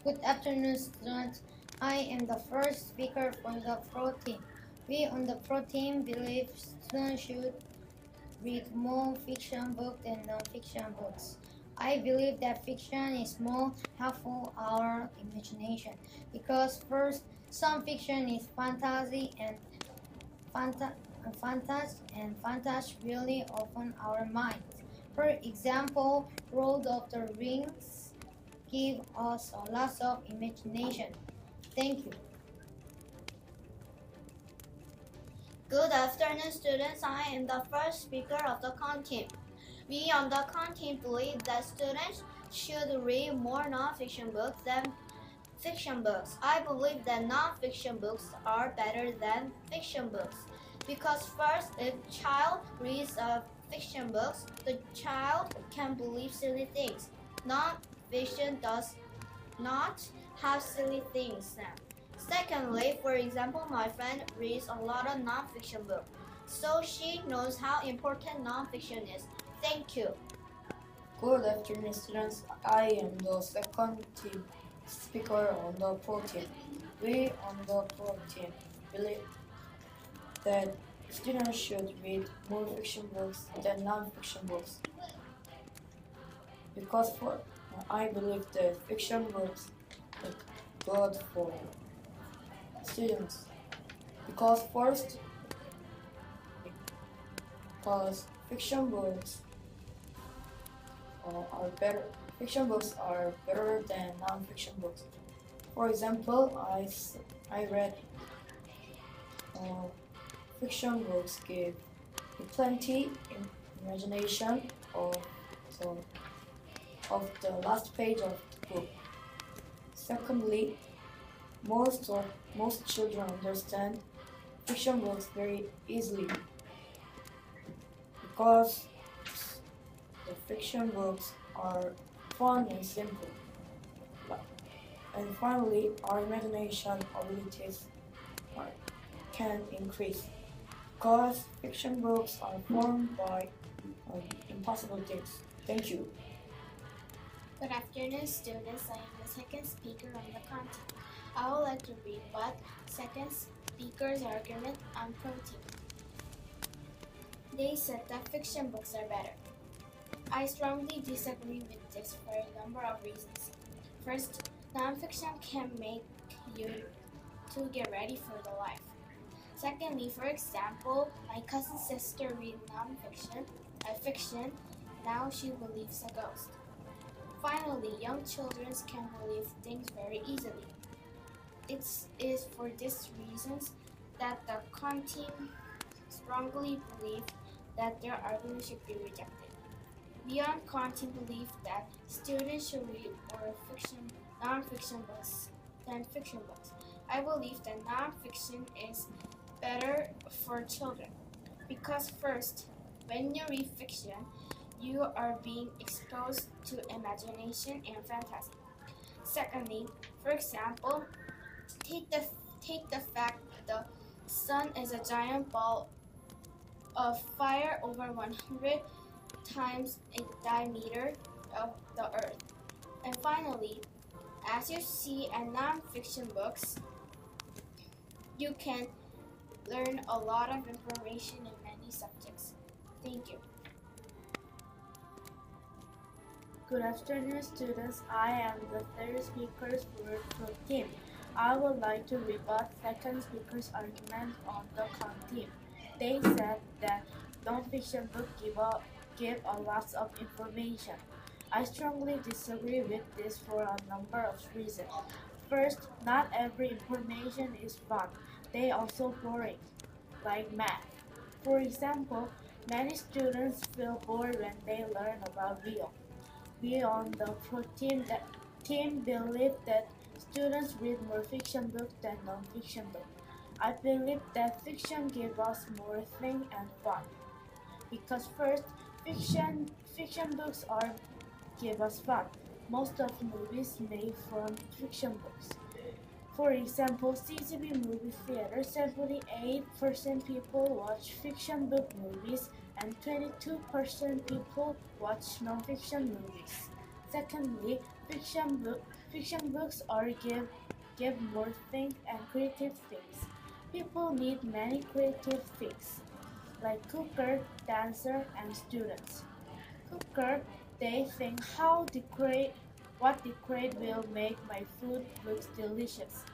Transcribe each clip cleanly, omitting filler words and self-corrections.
Good afternoon, students. I am the first speaker for the pro team. We on the pro team believe students should read more fiction books than non-fiction books. I believe that fiction is more helpful our imagination because first, some fiction is fantasy and fantasy really open our minds. For example, Lord of the Rings give us a lot of imagination. Thank you. Good afternoon, students. I am the first speaker of the con team. We on the con team believe that students should read more non-fiction books than fiction books. I believe that non-fiction books are better than fiction books because first, if child reads fiction books, the child can believe silly things. Non-fiction does not have silly things now. Secondly, for example, my friend reads a lot of non-fiction books, so she knows how important non-fiction is. Thank you. Good afternoon, students. I am the second team speaker on the pro team. We on the pro team believe that students should read more fiction books than non-fiction books because I believe that fiction books are good for students because first because are better. Fiction books are better than non-fiction books. For example, I read fiction books give plenty imagination the, of the last page of the book. Secondly, most children understand fiction books very easily because the fiction books are fun and simple. And finally, our imagination abilities can increase because fiction books are formed by impossible things. Thank you. Good afternoon, students. I am the second speaker on the content. I would like to rebut second speaker's argument on protein. They said that fiction books are better. I strongly disagree with this for a number of reasons. First, nonfiction can make you to get ready for the life. Secondly, for example, my cousin's sister read fiction, now she believes a ghost. Finally, young children can believe things very easily. It is for these reasons that the con team strongly believe that their argument should be rejected. Beyond con team believe that students should read more non-fiction books than fiction books. I believe that non-fiction is better for children because first, when you read fiction, you are being exposed to imagination and fantasy. Secondly, for example, take the fact the sun is a giant ball of fire over 100 times a diameter of the earth. And finally, as you see in non-fiction books, you can learn a lot of information in many subjects. Thank you. Good afternoon, students. I am the third speaker for the team. I would like to rebut second speaker's argument on the con team. They said that non-fiction books give a lot of information. I strongly disagree with this for a number of reasons. First, not every information is fun. They are also boring, like math. For example, many students feel bored when they learn about real. We on the pro team believe that students read more fiction books than non-fiction books. I believe that fiction gives us more thing and fun. Because first, fiction books give us fun. Most of movies made from fiction books. For example, CCB movie theater, 78% people watch fiction book movies and 22% people watch non-fiction movies. Secondly, fiction books are give more think and creative things. People need many creative things, like cooker, dancer, and students. Cooker, they think what decorate will make my food looks delicious.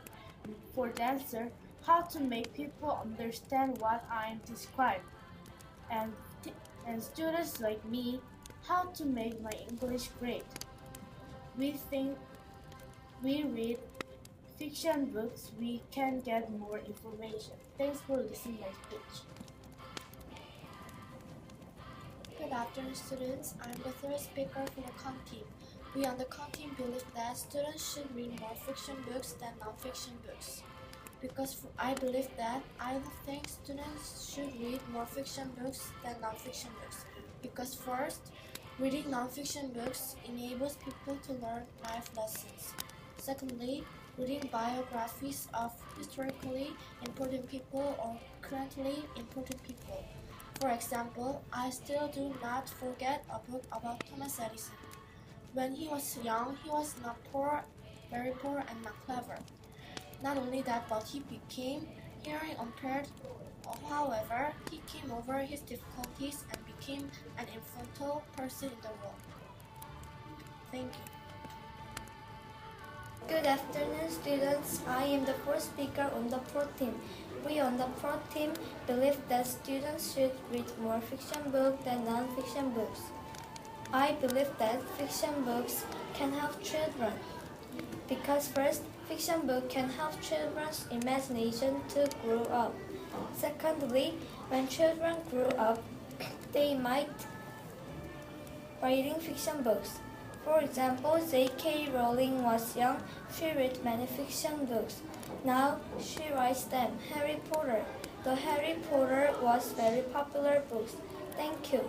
For dancer, how to make people understand what I'm describing. And, and students like me, how to make my English great. We think we read fiction books, we can get more information. Thanks for listening my speech. Good afternoon, students. I'm the third speaker for the CON team. We on the CON team believe that students should read more fiction books than non-fiction books. I believe that I think students should read more fiction books than non-fiction books. Because first, reading non-fiction books enables people to learn life lessons. Secondly, reading biographies of historically important people or currently important people. For example, I still do not forget a book about Thomas Edison. When he was young, he was not poor, very poor and not clever. Not only that, but he became hearing impaired. However, he came over his difficulties and became an influential person in the world. Thank you. Good afternoon, students. I am the first speaker on the pro team. We on the pro team believe that students should read more fiction books than non-fiction books. I believe that fiction books can help children because first, fiction book can help children's imagination to grow up. Secondly, when children grow up, they might writing fiction books. For example, J.K. Rowling was young, she read many fiction books. Now she writes them. Harry Potter. The Harry Potter was very popular books. Thank you.